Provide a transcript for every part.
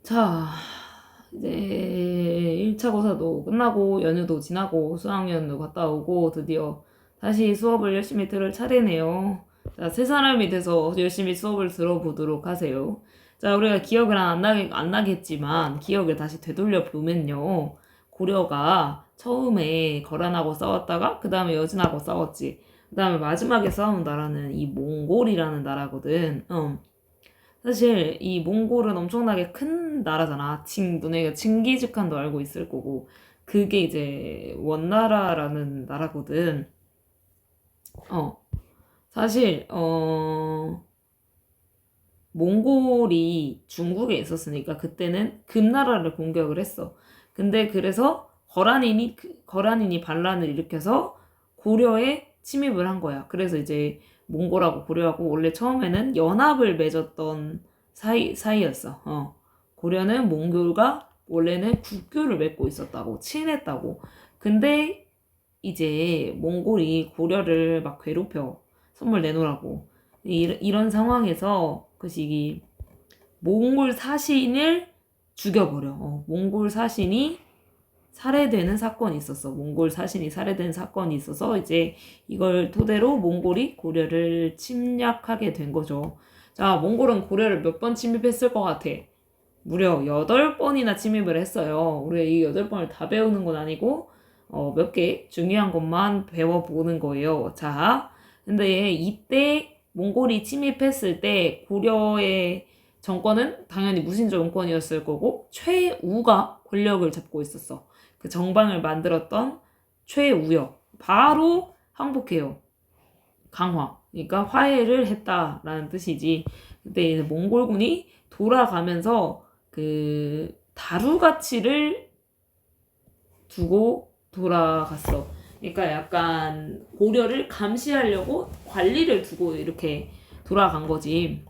자, 이제 1차 고사도 끝나고 연휴도 지나고 수학여행도 갔다 오고 드디어 다시 수업을 열심히 들을 차례네요. 자, 세 사람이 돼서 열심히 수업을 들어보도록 하세요. 자, 우리가 기억을 안 나겠지만 기억을 다시 되돌려 보면요. 고려가 처음에 거란하고 싸웠다가 그 다음에 여진하고 싸웠지. 그 다음에 마지막에 싸운 나라는 이 몽골이라는 나라거든. 사실 이 몽골은 엄청나게 큰 나라잖아. 너네가 칭기즈칸도 알고 있을 거고. 그게 이제 원나라라는 나라거든. 어, 사실 몽골이 중국에 있었으니까 그때는 금나라를 공격을 했어. 근데 그래서 거란인이 반란을 일으켜서 고려에 침입을 한 거야. 그래서 이제 몽골하고 고려하고 원래 처음에는 연합을 맺었던 사이였어. 고려는 몽골과 원래는 국교를 맺고 있었다고, 친했다고. 근데 이제 몽골이 고려를 막 괴롭혀. 선물 내놓으라고. 이런 상황에서 그 시기 몽골 사신을 죽여버려. 몽골 사신이 살해되는 사건이 있었어. 몽골 사신이 살해된 사건이 있어서 이제 이걸 토대로 몽골이 고려를 침략하게 된 거죠. 자, 몽골은 고려를 몇 번 침입했을 것 같아? 무려 8번이나 침입을 했어요. 우리가 이 8번을 다 배우는 건 아니고 몇 개 중요한 것만 배워보는 거예요. 자, 근데 이때 몽골이 침입했을 때 고려의 정권은 당연히 무신조 정권이었을 거고 최우가 권력을 잡고 있었어. 그 정방을 만들었던 최우요. 바로 항복해요. 강화. 그러니까 화해를 했다라는 뜻이지. 근데 이제 몽골군이 돌아가면서 그 다루가치를 두고 돌아갔어. 그러니까 약간 고려를 감시하려고 관리를 두고 이렇게 돌아간 거지.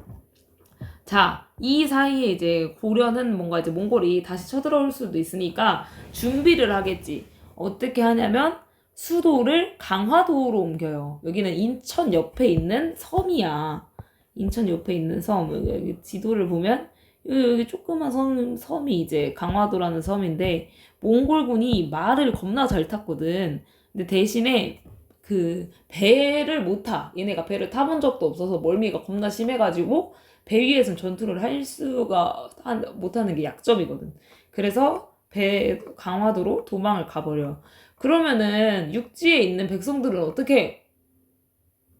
자, 이 사이에 이제 고려는 뭔가 이제 몽골이 다시 쳐들어올 수도 있으니까 준비를 하겠지. 어떻게 하냐면 수도를 강화도로 옮겨요. 여기는 인천 옆에 있는 섬이야. 인천 옆에 있는 섬. 여기 지도를 보면 여기 조그만 섬이 이제 강화도라는 섬인데 몽골군이 말을 겁나 잘 탔거든. 근데 대신에 그 배를 못 타. 얘네가 배를 타본 적도 없어서 멀미가 겁나 심해가지고 배 위에선 전투를 할 수가 못하는 게 약점이거든. 그래서 배 강화도로 도망을 가버려. 그러면은 육지에 있는 백성들은 어떻게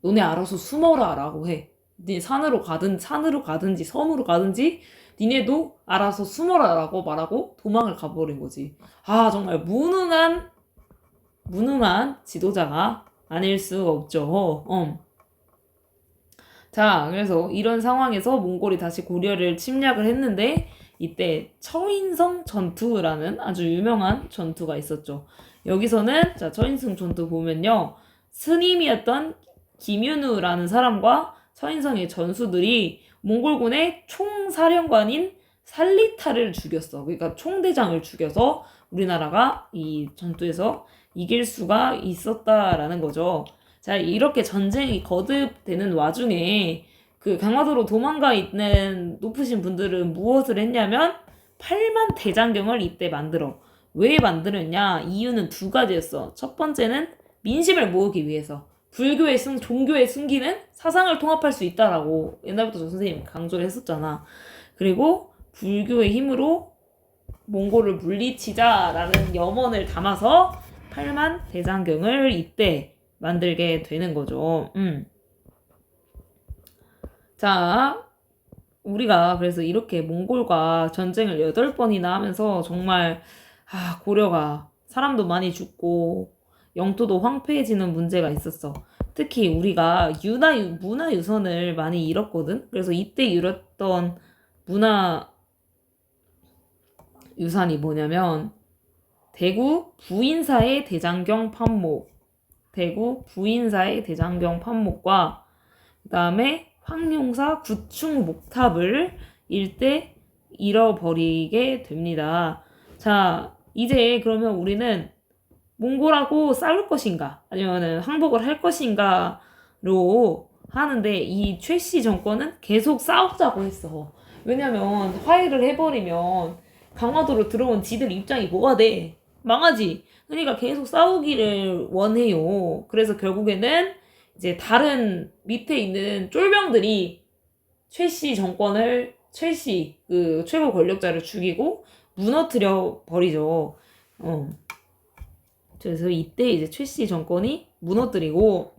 너네 알아서 숨어라라고 해. 네 산으로 가든지 섬으로 가든지 니네도 알아서 숨어라라고 말하고 도망을 가버린 거지. 아, 정말 무능한 지도자가 아닐 수가 없죠. 자, 그래서 이런 상황에서 몽골이 다시 고려를 침략을 했는데 이때 처인성 전투라는 아주 유명한 전투가 있었죠. 여기서는 자, 처인성 전투 보면요. 스님이었던 김윤우라는 사람과 처인성의 전수들이 몽골군의 총사령관인 살리타를 죽였어. 그러니까 총대장을 죽여서 우리나라가 이 전투에서 이길 수가 있었다라는 거죠. 자, 이렇게 전쟁이 거듭되는 와중에 그 강화도로 도망가 있는 높으신 분들은 무엇을 했냐면 8만 대장경을 이때 만들어. 왜 만들었냐? 이유는 두 가지였어. 첫 번째는 민심을 모으기 위해서. 종교의 숨기는 사상을 통합할 수 있다라고 옛날부터 저 선생님이 강조를 했었잖아. 그리고 불교의 힘으로 몽골을 물리치자라는 염원을 담아서 8만 대장경을 이때 만들게 되는 거죠. 자, 우리가 그래서 이렇게 몽골과 전쟁을 8번이나 하면서 정말 고려가 사람도 많이 죽고 영토도 황폐해지는 문제가 있었어. 특히 우리가 문화유산을 많이 잃었거든. 그래서 이때 잃었던 문화유산이 뭐냐면 대구 부인사의 대장경 판목과 그 다음에 황룡사 구충 목탑을 일대 잃어버리게 됩니다. 자, 이제 그러면 우리는 몽골하고 싸울 것인가 아니면 항복을 할 것인가로 하는데 이 최씨 정권은 계속 싸우자고 했어. 왜냐면 화해를 해버리면 강화도로 들어온 지들 입장이 뭐가 돼? 망하지. 그러니까 계속 싸우기를 원해요. 그래서 결국에는 이제 다른 밑에 있는 쫄병들이 최씨 정권을 최씨 그 최고 권력자를 죽이고 무너뜨려 버리죠. 그래서 이때 이제 최씨 정권이 무너뜨리고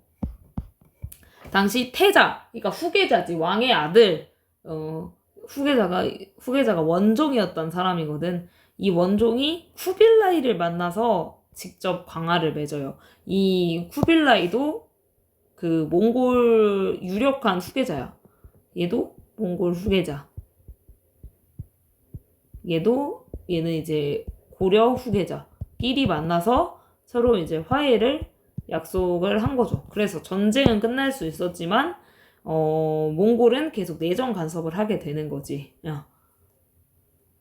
당시 태자, 그러니까 후계자지 왕의 아들, 후계자가 원종이었던 사람이거든. 이 원종이 쿠빌라이를 만나서 직접 광화를 맺어요. 이 쿠빌라이도 그 몽골 유력한 후계자야. 얘도 몽골 후계자. 얘는 이제 고려 후계자. 끼리 만나서 서로 이제 화해를 약속을 한 거죠. 그래서 전쟁은 끝날 수 있었지만 몽골은 계속 내정 간섭을 하게 되는 거지.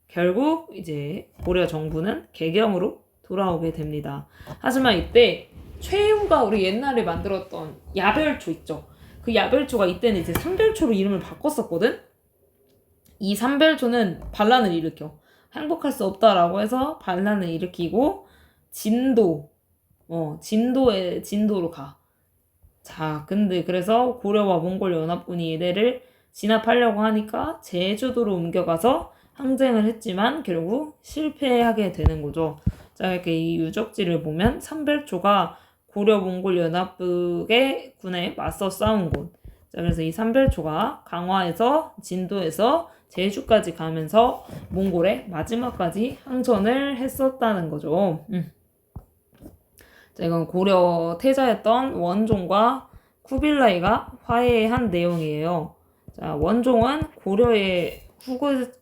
결국 이제 고려 정부는 개경으로 돌아오게 됩니다. 하지만 이때 최후가 우리 옛날에 만들었던 야별초 있죠. 그 야별초가 이때는 이제 삼별초로 이름을 바꿨었거든. 이 삼별초는 반란을 일으켜. 행복할 수 없다라고 해서 반란을 일으키고 진도로 가. 자, 근데 그래서 고려와 몽골 연합군이 얘네를 진압하려고 하니까 제주도로 옮겨가서 항쟁을 했지만 결국 실패하게 되는 거죠. 자, 이렇게 이 유적지를 보면 삼별초가 고려 몽골 연합군의 군에 맞서 싸운 곳. 자, 그래서 이 삼별초가 강화에서 진도에서 제주까지 가면서 몽골의 마지막까지 항전을 했었다는 거죠. 자, 이건 고려 태자였던 원종과 쿠빌라이가 화해한 내용이에요. 자, 원종은 고려의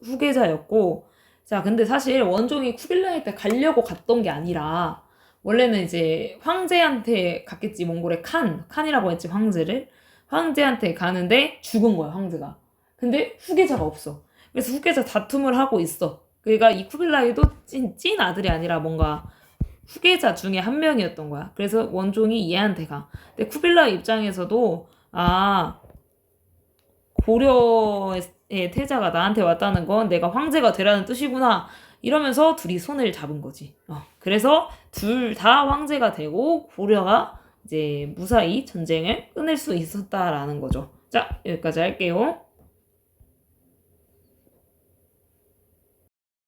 후계자였고, 자, 근데 사실 원종이 쿠빌라이 때 가려고 갔던 게 아니라, 원래는 이제 황제한테 갔겠지, 몽골의 칸이라고 했지, 황제를. 황제한테 가는데 죽은 거야, 황제가. 근데 후계자가 없어. 그래서 후계자 다툼을 하고 있어. 그러니까 이 쿠빌라이도 찐 아들이 아니라 뭔가 후계자 중에 한 명이었던 거야. 그래서 원종이 얘한테 가. 근데 쿠빌라이 입장에서도 고려의 태자가 나한테 왔다는 건 내가 황제가 되라는 뜻이구나. 이러면서 둘이 손을 잡은 거지. 그래서 둘 다 황제가 되고 고려가 이제 무사히 전쟁을 끊을 수 있었다라는 거죠. 자, 여기까지 할게요.